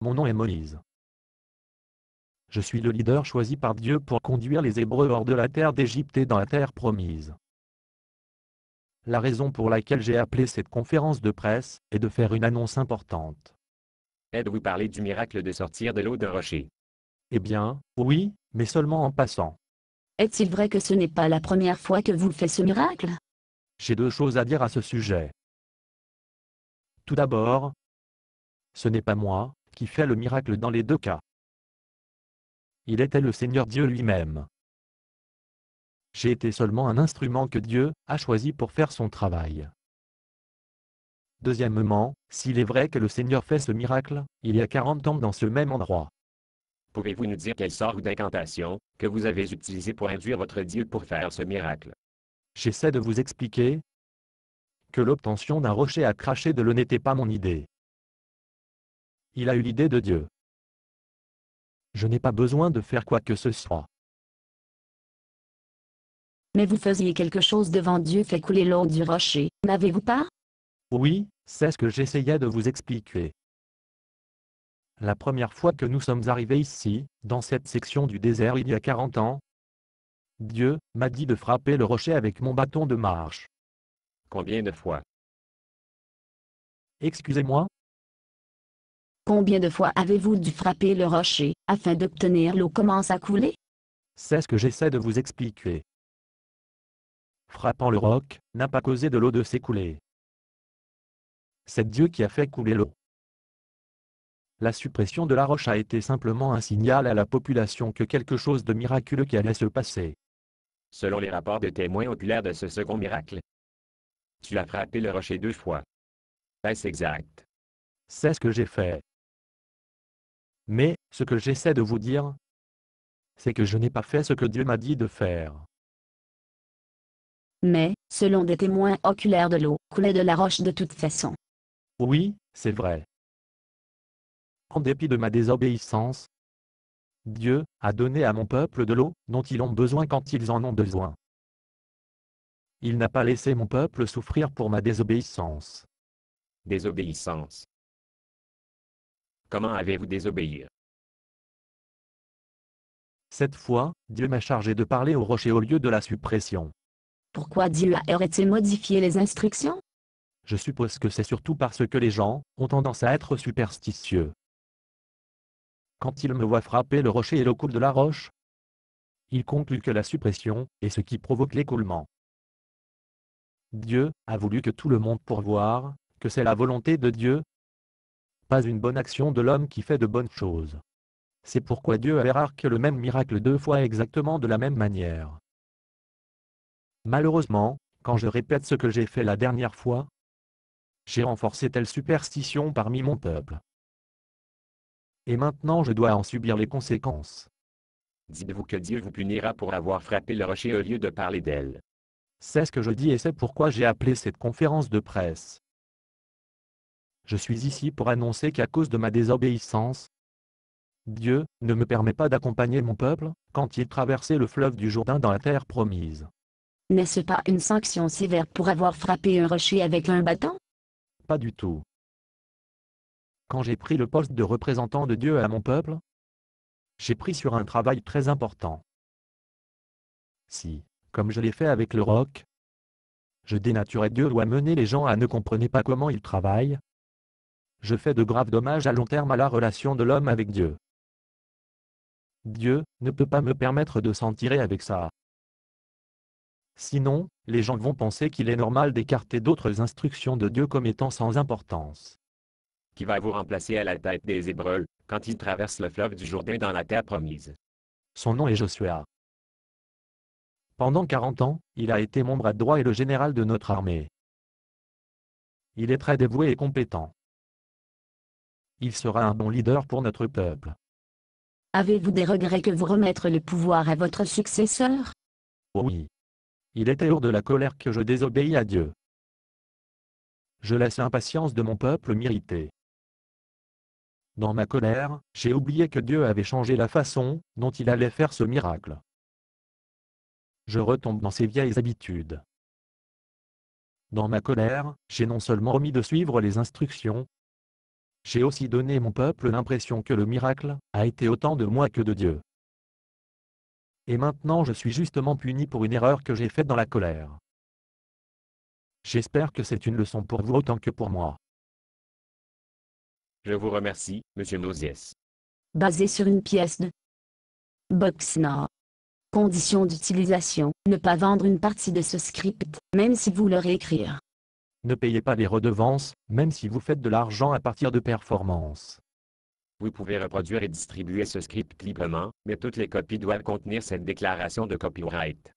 mon nom est Moïse. Je suis le leader choisi par Dieu pour conduire les Hébreux hors de la terre d'Égypte et dans la terre promise. La raison pour laquelle j'ai appelé cette conférence de presse est de faire une annonce importante. Êtes-vous parlé du miracle de sortir de l'eau d'un rocher? Eh bien, oui, mais seulement en passant. Est-il vrai que ce n'est pas la première fois que vous faites ce miracle? J'ai deux choses à dire à ce sujet. Tout d'abord, ce n'est pas moi qui fais le miracle dans les deux cas. Il était le Seigneur Dieu lui-même. J'ai été seulement un instrument que Dieu a choisi pour faire son travail. Deuxièmement, s'il est vrai que le Seigneur fait ce miracle, il y a 40 ans dans ce même endroit. Pouvez-vous nous dire quel sort ou d'incantation que vous avez utilisé pour induire votre Dieu pour faire ce miracle? J'essaie de vous expliquer que l'obtention d'un rocher à cracher de l'eau n'était pas mon idée. Il a eu l'idée de Dieu. Je n'ai pas besoin de faire quoi que ce soit. Mais vous faisiez quelque chose devant Dieu fait couler l'eau du rocher, n'avez-vous pas? Oui, c'est ce que j'essayais de vous expliquer. La première fois que nous sommes arrivés ici, dans cette section du désert il y a 40 ans, Dieu m'a dit de frapper le rocher avec mon bâton de marche. Combien de fois? Excusez-moi? Combien de fois avez-vous dû frapper le rocher, afin d'obtenir l'eau commence à couler? C'est ce que j'essaie de vous expliquer. Frappant le roc n'a pas causé de l'eau de s'écouler. C'est Dieu qui a fait couler l'eau. La suppression de la roche a été simplement un signal à la population que quelque chose de miraculeux qui allait se passer. Selon les rapports de témoins oculaires de ce second miracle, tu as frappé le rocher 2 fois. Est-ce exact? C'est ce que j'ai fait. Mais, ce que j'essaie de vous dire, c'est que je n'ai pas fait ce que Dieu m'a dit de faire. Mais, selon des témoins oculaires de l'eau, coulait de la roche de toute façon. Oui, c'est vrai. En dépit de ma désobéissance, Dieu a donné à mon peuple de l'eau dont ils ont besoin quand ils en ont besoin. Il n'a pas laissé mon peuple souffrir pour ma désobéissance. Désobéissance. Comment avez-vous désobéi? Cette fois, Dieu m'a chargé de parler au rocher au lieu de la suppression. Pourquoi Dieu aurait-il modifié les instructions? Je suppose que c'est surtout parce que les gens ont tendance à être superstitieux. Quand ils me voient frapper le rocher et l'eau coule de la roche, ils concluent que la suppression est ce qui provoque l'écoulement. Dieu a voulu que tout le monde pourvoie que c'est la volonté de Dieu, pas une bonne action de l'homme qui fait de bonnes choses. C'est pourquoi Dieu a arraché le même miracle 2 fois exactement de la même manière. Malheureusement, quand je répète ce que j'ai fait la dernière fois, j'ai renforcé telle superstition parmi mon peuple. Et maintenant je dois en subir les conséquences. Dites-vous que Dieu vous punira pour avoir frappé le rocher au lieu de parler d'elle. C'est ce que je dis et c'est pourquoi j'ai appelé cette conférence de presse. Je suis ici pour annoncer qu'à cause de ma désobéissance, Dieu ne me permet pas d'accompagner mon peuple quand il traversait le fleuve du Jourdain dans la terre promise. N'est-ce pas une sanction sévère pour avoir frappé un rocher avec un bâton? Pas du tout. Quand j'ai pris le poste de représentant de Dieu à mon peuple, j'ai pris sur un travail très important. Si, comme je l'ai fait avec le roc, je dénaturais Dieu ou amener les gens à ne comprendre pas comment il travaille, je fais de graves dommages à long terme à la relation de l'homme avec Dieu. Dieu ne peut pas me permettre de s'en tirer avec ça. Sinon, les gens vont penser qu'il est normal d'écarter d'autres instructions de Dieu comme étant sans importance. Qui va vous remplacer à la tête des Hébreux quand ils traversent le fleuve du Jourdain dans la terre promise? Son nom est Joshua. Pendant 40 ans, il a été mon bras droit et le général de notre armée. Il est très dévoué et compétent. Il sera un bon leader pour notre peuple. Avez-vous des regrets que vous remettre le pouvoir à votre successeur? Oui. Il était hors de la colère que je désobéis à Dieu. Je laisse l'impatience de mon peuple m'irriter. Dans ma colère, j'ai oublié que Dieu avait changé la façon dont il allait faire ce miracle. Je retombe dans ces vieilles habitudes. Dans ma colère, j'ai non seulement omis de suivre les instructions, J'ai aussi donné mon peuple l'impression que le miracle a été autant de moi que de Dieu. Et maintenant je suis justement puni pour une erreur que j'ai faite dans la colère. J'espère que c'est une leçon pour vous autant que pour moi. Je vous remercie, Monsieur Moses. Basé sur une pièce de Boxnar. Conditions d'utilisation. Ne pas vendre une partie de ce script, même si vous le réécrire. Ne payez pas les redevances, même si vous faites de l'argent à partir de performances. Vous pouvez reproduire et distribuer ce script librement, mais toutes les copies doivent contenir cette déclaration de copyright.